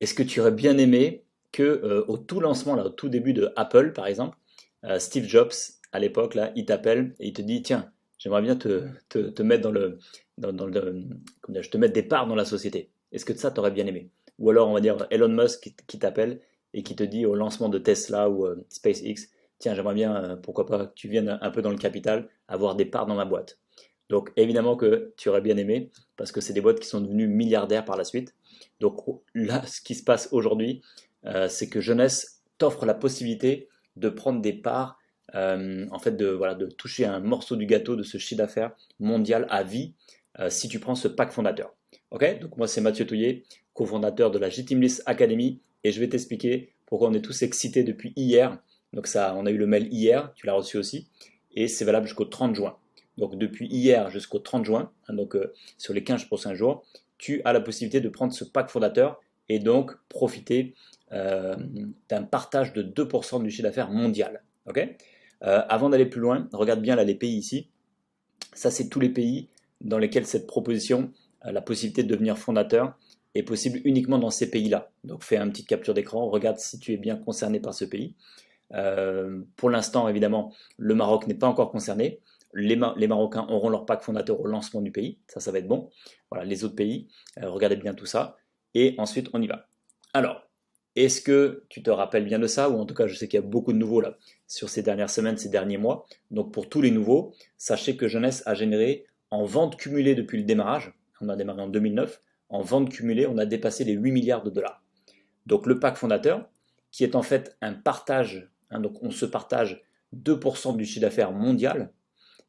est-ce que tu aurais bien aimé que au tout lancement, là, au tout début de Apple, par exemple, Steve Jobs, à l'époque, là, il t'appelle et il te dit, tiens, j'aimerais bien te mettre dans le, comment dire, je te mette des parts dans la société. Est-ce que ça, t'aurais bien aimé? Ou alors, on va dire Elon Musk qui t'appelle et qui te dit au lancement de Tesla ou SpaceX, tiens, j'aimerais bien, pourquoi pas, que tu viennes un peu dans le capital, avoir des parts dans ma boîte. Donc évidemment que tu aurais bien aimé, parce que c'est des boîtes qui sont devenues milliardaires par la suite. Donc là, ce qui se passe aujourd'hui, c'est que Jeunesse t'offre la possibilité de prendre des parts, en fait, voilà, de toucher un morceau du gâteau de ce chiffre d'affaires mondial à vie, si tu prends ce pack fondateur. Ok? Donc moi, c'est Mathieu Touillet, cofondateur de la Gtimlist Academy, et je vais t'expliquer pourquoi on est tous excités depuis hier. Donc ça, on a eu le mail hier, tu l'as reçu aussi, et c'est valable jusqu'au 30 juin. Donc depuis hier jusqu'au 30 juin, hein, donc sur les 15 prochains jours, tu as la possibilité de prendre ce pack fondateur et donc profiter d'un partage de 2% du chiffre d'affaires mondial. Okay, avant d'aller plus loin, regarde bien là les pays ici. Ça, c'est tous les pays dans lesquels cette proposition, la possibilité de devenir fondateur, est possible uniquement dans ces pays-là. Donc fais une petite capture d'écran, regarde si tu es bien concerné par ce pays. Pour l'instant, évidemment, le Maroc n'est pas encore concerné. Les Marocains auront leur pack fondateur au lancement du pays, ça va être bon. Voilà, les autres pays, regardez bien tout ça. Et ensuite, on y va. Alors, est-ce que tu te rappelles bien de ça? Ou en tout cas, je sais qu'il y a beaucoup de nouveaux là sur ces dernières semaines, ces derniers mois. Donc pour tous les nouveaux, sachez que Jeunesse a généré en vente cumulée depuis le démarrage, on a démarré en 2009, en vente cumulée, on a dépassé les 8 milliards de dollars. Donc le pack fondateur, qui est en fait un partage, hein, donc on se partage 2% du chiffre d'affaires mondial,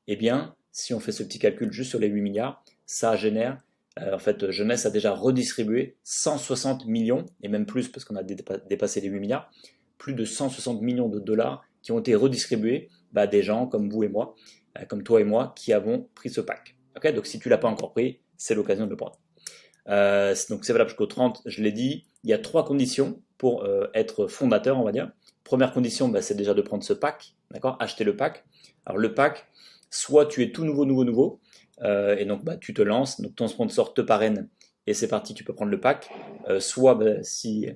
eh bien, si on fait ce petit calcul juste sur les 8 milliards, ça génère, en fait, Jeunesse a déjà redistribué 160 millions, et même plus parce qu'on a dépassé les 8 milliards, plus de 160 millions de dollars qui ont été redistribués à des gens comme vous et moi, comme toi et moi, qui avons pris ce pack. Okay, donc si tu ne l'as pas encore pris, c'est l'occasion de le prendre. Donc c'est valable jusqu'au 30, je l'ai dit. Il y a 3 conditions pour être fondateur, on va dire. Première condition, c'est déjà de prendre ce pack, d'accord, acheter le pack. Alors le pack, soit tu es tout nouveau, et donc tu te lances, donc ton sponsor te parraine, et c'est parti, tu peux prendre le pack. Soit si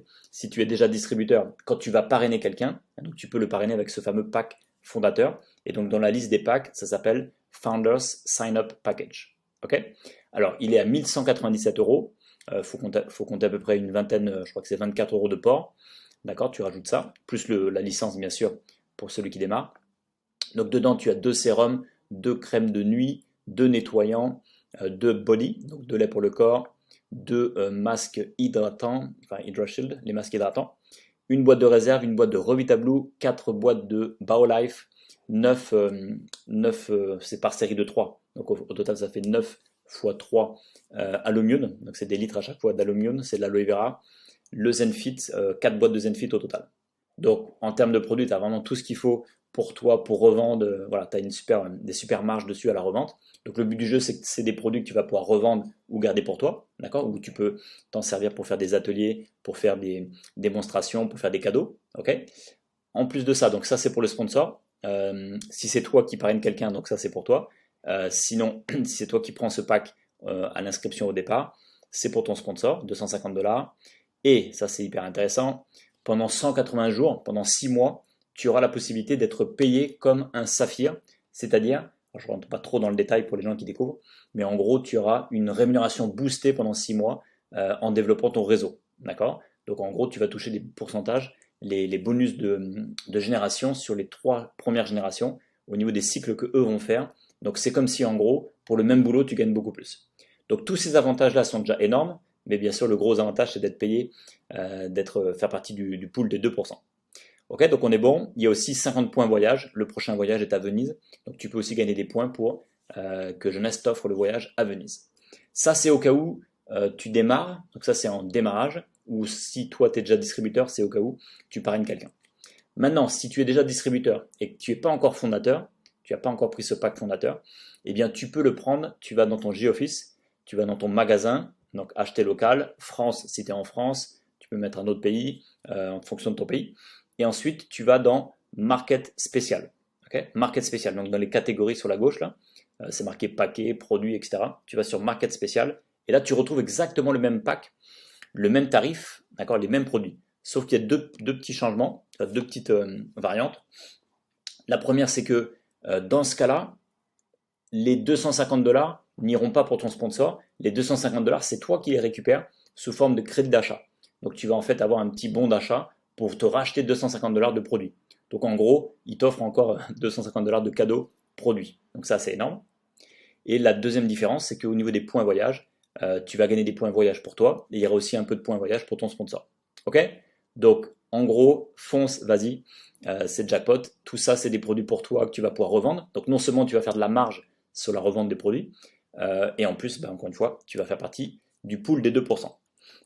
tu es déjà distributeur, quand tu vas parrainer quelqu'un, donc tu peux le parrainer avec ce fameux pack fondateur, et donc dans la liste des packs, ça s'appelle Founders Sign Up Package. Ok? Alors il est à 1197 euros, faut compter à peu près une vingtaine, je crois que c'est 24 euros de port, d'accord, tu rajoutes ça, plus la licence bien sûr pour celui qui démarre. Donc dedans tu as 2 sérums, 2 crèmes de nuit, 2 nettoyants, 2 body, donc 2 laits pour le corps, 2 masques hydratants, enfin HydraShield, les masques hydratants, une boîte de réserve, une boîte de Revitablue, 4 boîtes de BioLife, 9, c'est par série de 3, donc au total ça fait 9 x 3 Allomium, donc c'est des litres à chaque fois d'Allomium, c'est de l'aloe vera, le Zenfit, 4 boîtes de Zenfit au total. Donc en termes de produits, tu as vraiment tout ce qu'il faut pour toi, pour revendre, voilà, tu as des super marges dessus à la revente. Donc le but du jeu, c'est que c'est des produits que tu vas pouvoir revendre ou garder pour toi, d'accord? Ou tu peux t'en servir pour faire des ateliers, pour faire des démonstrations, pour faire des cadeaux, ok? En plus de ça, donc ça c'est pour le sponsor. Si c'est toi qui parraines quelqu'un, donc ça c'est pour toi. Sinon, si c'est toi qui prends ce pack à l'inscription au départ, c'est pour ton sponsor, 250 $. Et ça c'est hyper intéressant, pendant 180 jours, pendant 6 mois, tu auras la possibilité d'être payé comme un saphir, c'est-à-dire, je ne rentre pas trop dans le détail pour les gens qui découvrent, mais en gros, tu auras une rémunération boostée pendant 6 mois en développant ton réseau. D'accord? Donc en gros, tu vas toucher des pourcentages, les bonus de génération sur les 3 premières générations au niveau des cycles que eux vont faire. Donc c'est comme si en gros, pour le même boulot, tu gagnes beaucoup plus. Donc tous ces avantages-là sont déjà énormes, mais bien sûr, le gros avantage, c'est d'être payé, faire partie du pool des 2%. Ok, donc on est bon. Il y a aussi 50 points voyage. Le prochain voyage est à Venise. Donc tu peux aussi gagner des points pour que Jeunesse t'offre le voyage à Venise. Ça, c'est au cas où tu démarres. Donc ça, c'est en démarrage. Ou si toi, tu es déjà distributeur, c'est au cas où tu parraines quelqu'un. Maintenant, si tu es déjà distributeur et que tu n'es pas encore fondateur, tu n'as pas encore pris ce pack fondateur, eh bien tu peux le prendre. Tu vas dans ton J-Office, tu vas dans ton magasin, donc acheter local, France si tu es en France, tu peux mettre un autre pays en fonction de ton pays. Et ensuite, tu vas dans Market Spécial. Okay, Market Spécial, donc dans les catégories sur la gauche, là, c'est marqué paquet, produit, etc. Tu vas sur Market Spécial, et là, tu retrouves exactement le même pack, le même tarif, d'accord, les mêmes produits. Sauf qu'il y a deux petits changements, deux petites variantes. La première, c'est que dans ce cas-là, les 250 $ n'iront pas pour ton sponsor. Les 250 $, c'est toi qui les récupères sous forme de crédit d'achat. Donc tu vas en fait avoir un petit bon d'achat pour te racheter 250 $ de produits. Donc en gros, il t'offre encore 250 $ de cadeaux produits. Donc ça, c'est énorme. Et la deuxième différence, c'est qu'au niveau des points voyage, tu vas gagner des points voyage pour toi et il y aura aussi un peu de points voyage pour ton sponsor. Ok? Donc en gros, fonce, vas-y, c'est jackpot. Tout ça, c'est des produits pour toi que tu vas pouvoir revendre. Donc non seulement tu vas faire de la marge sur la revente des produits, et en plus, encore une fois, tu vas faire partie du pool des 2%.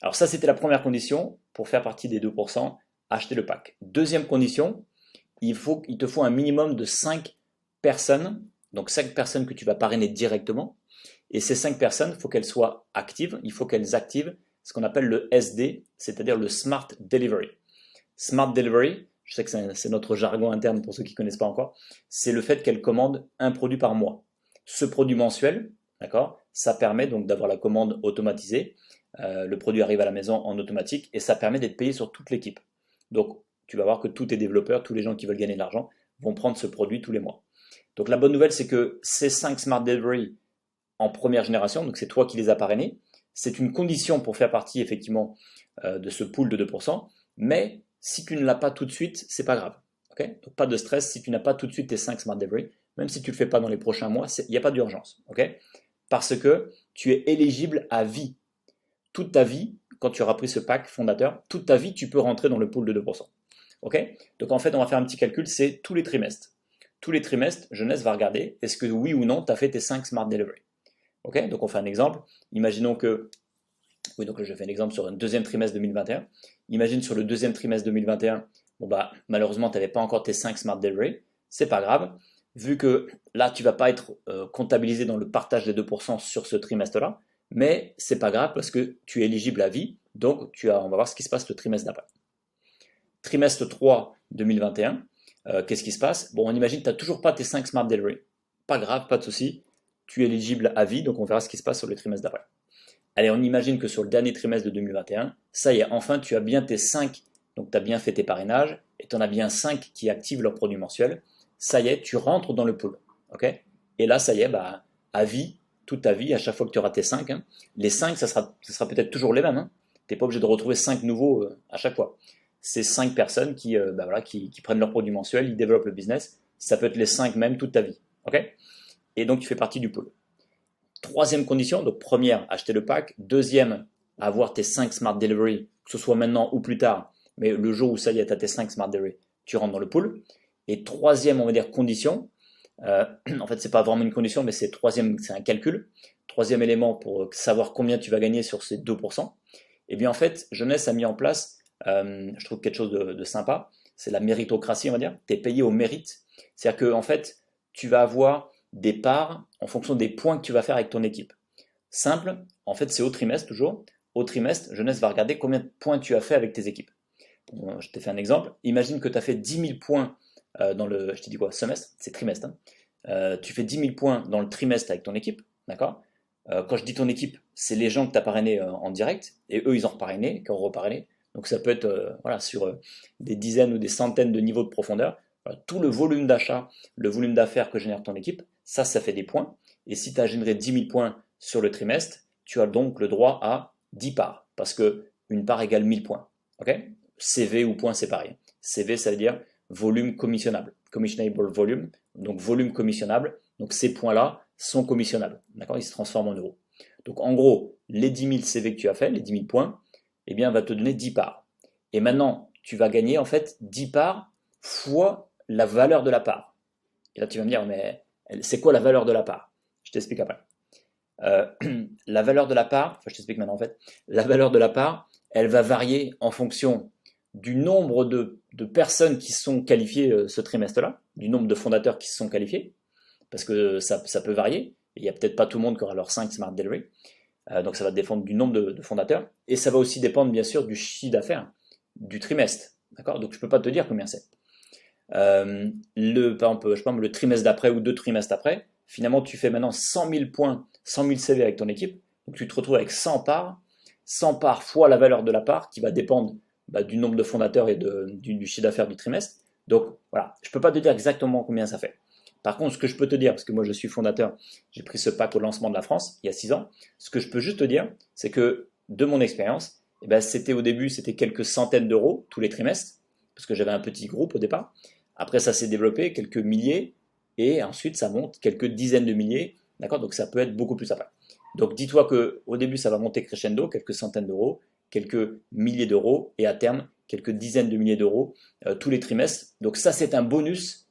Alors ça, c'était la première condition pour faire partie des 2%, acheter le pack. Deuxième condition, il te faut un minimum de 5 personnes, donc 5 personnes que tu vas parrainer directement. Et ces 5 personnes, il faut qu'elles soient actives, il faut qu'elles activent ce qu'on appelle le SD, c'est-à-dire le Smart Delivery. Smart Delivery, je sais que c'est notre jargon interne pour ceux qui ne connaissent pas encore, c'est le fait qu'elles commandent un produit par mois. Ce produit mensuel, d'accord, ça permet donc d'avoir la commande automatisée. Le produit arrive à la maison en automatique et ça permet d'être payé sur toute l'équipe. Donc, tu vas voir que tous tes développeurs, tous les gens qui veulent gagner de l'argent, vont prendre ce produit tous les mois. Donc, la bonne nouvelle, c'est que ces 5 Smart Delivery en première génération, donc c'est toi qui les as parrainés, c'est une condition pour faire partie effectivement de ce pool de 2%, mais si tu ne l'as pas tout de suite, c'est pas grave. Okay, donc, pas de stress si tu n'as pas tout de suite tes 5 Smart Delivery, même si tu ne le fais pas dans les prochains mois, il n'y a pas d'urgence. Okay, parce que tu es éligible à vie. Toute ta vie, quand tu auras pris ce pack fondateur, toute ta vie, tu peux rentrer dans le pool de 2%. Okay, donc en fait, on va faire un petit calcul, c'est tous les trimestres. Tous les trimestres, Jeunesse va regarder, est-ce que oui ou non, tu as fait tes 5 Smart Delivery. Okay, donc on fait un exemple. Imaginons que, oui, donc je fais un exemple sur un deuxième trimestre 2021. Imagine sur le deuxième trimestre 2021, bon bah, malheureusement, tu n'avais pas encore tes 5 Smart Delivery. C'est pas grave, vu que là, tu ne vas pas être comptabilisé dans le partage des 2% sur ce trimestre-là, mais c'est pas grave parce que tu es éligible à vie, donc on va voir ce qui se passe le trimestre d'après. Trimestre 3 2021, qu'est-ce qui se passe? Bon, on imagine que tu n'as toujours pas tes 5 Smart Delivery. Pas grave, pas de souci, tu es éligible à vie, donc on verra ce qui se passe sur le trimestre d'après. Allez, on imagine que sur le dernier trimestre de 2021, ça y est, enfin tu as bien tes 5, donc tu as bien fait tes parrainages, et tu en as bien 5 qui activent leur produit mensuel. Ça y est, tu rentres dans le pool. Okay, et là, ça y est, bah, à vie, toute ta vie, à chaque fois que tu auras tes 5, hein, les 5, ça sera peut-être toujours les mêmes. Hein. Tu n'es pas obligé de retrouver 5 nouveaux à chaque fois. C'est 5 personnes qui prennent leur produit mensuel, ils développent le business. Ça peut être les 5 mêmes toute ta vie. Okay, et donc tu fais partie du pool. Troisième condition, donc première, acheter le pack. Deuxième, avoir tes 5 Smart Delivery, que ce soit maintenant ou plus tard, mais le jour où ça y est, tu as tes 5 Smart Delivery, tu rentres dans le pool. Et troisième, on va dire, condition, en fait, c'est pas vraiment une condition, mais c'est un calcul. Troisième élément pour savoir combien tu vas gagner sur ces 2%. Et bien en fait, Jeunesse a mis en place, je trouve quelque chose de sympa, c'est la méritocratie, on va dire. Tu es payé au mérite. C'est-à-dire que en fait, tu vas avoir des parts en fonction des points que tu vas faire avec ton équipe. Simple, en fait, c'est au trimestre toujours. Au trimestre, Jeunesse va regarder combien de points tu as fait avec tes équipes. Bon, je t'ai fait un exemple. Imagine que tu as fait 10 000 points dans le, je t'ai dit quoi, semestre, c'est trimestre. Hein. Tu fais 10 000 points dans le trimestre avec ton équipe, d'accord. Quand je dis ton équipe, c'est les gens que tu as parrainés en direct, et eux, ils ont reparrainé, qui ont reparrainé. Donc ça peut être sur des dizaines ou des centaines de niveaux de profondeur. Voilà, tout le volume d'achat, le volume d'affaires que génère ton équipe, ça fait des points. Et si tu as généré 10 000 points sur le trimestre, tu as donc le droit à 10 parts, parce que une part égale 1000 points. Okay, CV ou points, c'est pareil. CV, ça veut dire volume commissionnable, commissionable volume, donc volume commissionnable. Donc ces points-là sont commissionnables, d'accord, ils se transforment en euros. Donc en gros, les 10 000 CV que tu as fait, les 10 000 points, eh bien, va te donner 10 parts. Et maintenant, tu vas gagner en fait 10 parts fois la valeur de la part. Et là, tu vas me dire, mais c'est quoi la valeur de la part? Je t'explique après. La valeur de la part, enfin je t'explique maintenant en fait, la valeur de la part, elle va varier en fonction du nombre de personnes qui sont qualifiées ce trimestre-là, du nombre de fondateurs qui se sont qualifiés, parce que ça peut varier. Il n'y a peut-être pas tout le monde qui aura leurs 5 Smart Delivery. Donc ça va dépendre du nombre de fondateurs. Et ça va aussi dépendre bien sûr du chiffre d'affaires du trimestre. D'accord, donc je ne peux pas te dire combien c'est. Par exemple, je sais pas, le trimestre d'après ou 2 trimestres après, finalement tu fais maintenant 100 000 points, 100 000 CV avec ton équipe. Donc tu te retrouves avec 100 parts. 100 parts fois la valeur de la part qui va dépendre du nombre de fondateurs et du chiffre d'affaires du trimestre. Donc voilà, je ne peux pas te dire exactement combien ça fait. Par contre, ce que je peux te dire, parce que moi je suis fondateur, j'ai pris ce pack au lancement de la France il y a 6 ans, ce que je peux juste te dire, c'est que de mon expérience, c'était au début, c'était quelques centaines d'euros tous les trimestres, parce que j'avais un petit groupe au départ. Après, ça s'est développé, quelques milliers, et ensuite ça monte quelques dizaines de milliers, d'accord? Donc ça peut être beaucoup plus après. Donc dis-toi qu'au début, ça va monter crescendo, quelques centaines d'euros, quelques milliers d'euros, et à terme, quelques dizaines de milliers d'euros tous les trimestres. Donc ça, c'est un bonus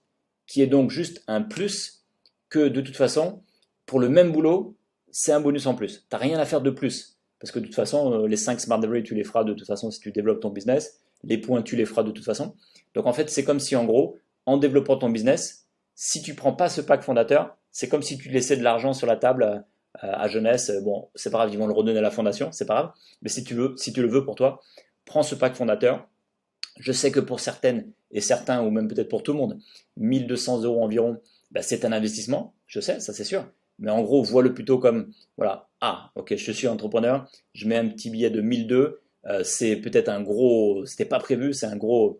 qui est donc juste un plus que de toute façon, pour le même boulot, c'est un bonus en plus. Tu n'as rien à faire de plus. Parce que de toute façon, les 5 Smart Delivery, tu les feras de toute façon si tu développes ton business. Les points, tu les feras de toute façon. Donc en fait, c'est comme si en gros, en développant ton business, si tu ne prends pas ce pack fondateur, c'est comme si tu laissais de l'argent sur la table à Jeunesse. Bon, c'est pas grave, ils vont le redonner à la fondation, c'est pas grave. Mais si tu le veux pour toi, prends ce pack fondateur. Je sais que pour certaines et certains, ou même peut-être pour tout le monde, 1200 euros environ, c'est un investissement, je sais, ça c'est sûr. Mais en gros, vois-le plutôt comme, voilà, ok, je suis entrepreneur, je mets un petit billet de 1002, c'est peut-être un gros, c'était pas prévu, c'est un gros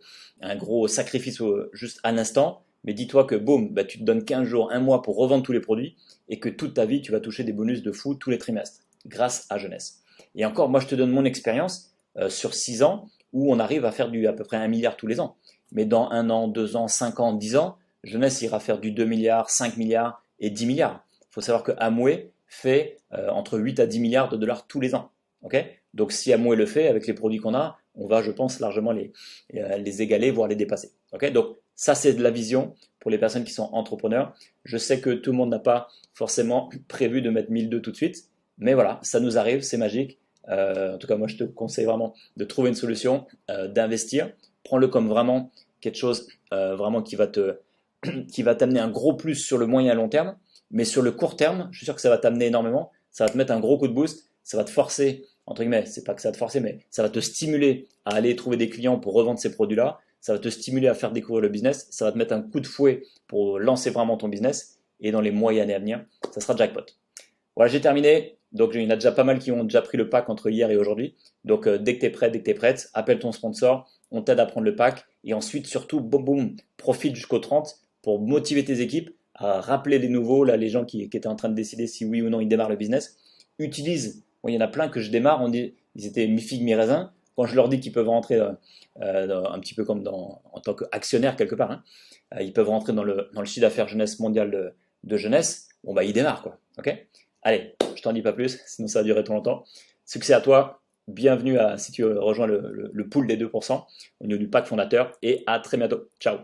sacrifice juste à l'instant, mais dis-toi que boum, tu te donnes 15 jours, un mois pour revendre tous les produits, et que toute ta vie, tu vas toucher des bonus de fou tous les trimestres, grâce à Jeunesse. Et encore, moi je te donne mon expérience sur 6 ans, où on arrive à faire à peu près 1 milliard tous les ans. Mais dans 1 an, 2 ans, 5 ans, 10 ans, Jeunesse ira faire du 2 milliards, 5 milliards et 10 milliards. Il faut savoir que Amway fait entre 8 à 10 milliards de dollars tous les ans. Okay, donc si Amway le fait, avec les produits qu'on a, on va, je pense, largement les égaler, voire les dépasser. Okay, donc ça, c'est de la vision pour les personnes qui sont entrepreneurs. Je sais que tout le monde n'a pas forcément prévu de mettre 1002 tout de suite, mais voilà, ça nous arrive, c'est magique. En tout cas, moi, je te conseille vraiment de trouver une solution, d'investir. Prends-le comme vraiment quelque chose vraiment qui va t'amener un gros plus sur le moyen et long terme. Mais sur le court terme, je suis sûr que ça va t'amener énormément. Ça va te mettre un gros coup de boost. Ça va te forcer, entre guillemets, c'est pas que ça va te forcer, mais ça va te stimuler à aller trouver des clients pour revendre ces produits-là. Ça va te stimuler à faire découvrir le business. Ça va te mettre un coup de fouet pour lancer vraiment ton business. Et dans les mois et années à venir, ça sera jackpot. Voilà, j'ai terminé. Donc, il y en a déjà pas mal qui ont déjà pris le pack entre hier et aujourd'hui. Donc, dès que tu es prêt, dès que tu es prête, appelle ton sponsor, on t'aide à prendre le pack. Et ensuite, surtout, boum, boum, profite jusqu'au 30 pour motiver tes équipes, à rappeler les nouveaux, là, les gens qui étaient en train de décider si oui ou non ils démarrent le business. Utilise, il y en a plein que je démarre, ils étaient mi-figue, mi-raisin. Quand je leur dis qu'ils peuvent rentrer un petit peu comme en tant qu'actionnaire quelque part, hein, ils peuvent rentrer dans le chiffre d'affaires jeunesse mondial de jeunesse, ils démarrent, quoi. Ok ? Allez, je t'en dis pas plus, sinon ça va durer trop longtemps. Succès à toi, bienvenue si tu rejoins le pool des 2% au niveau du pack fondateur et à très bientôt. Ciao.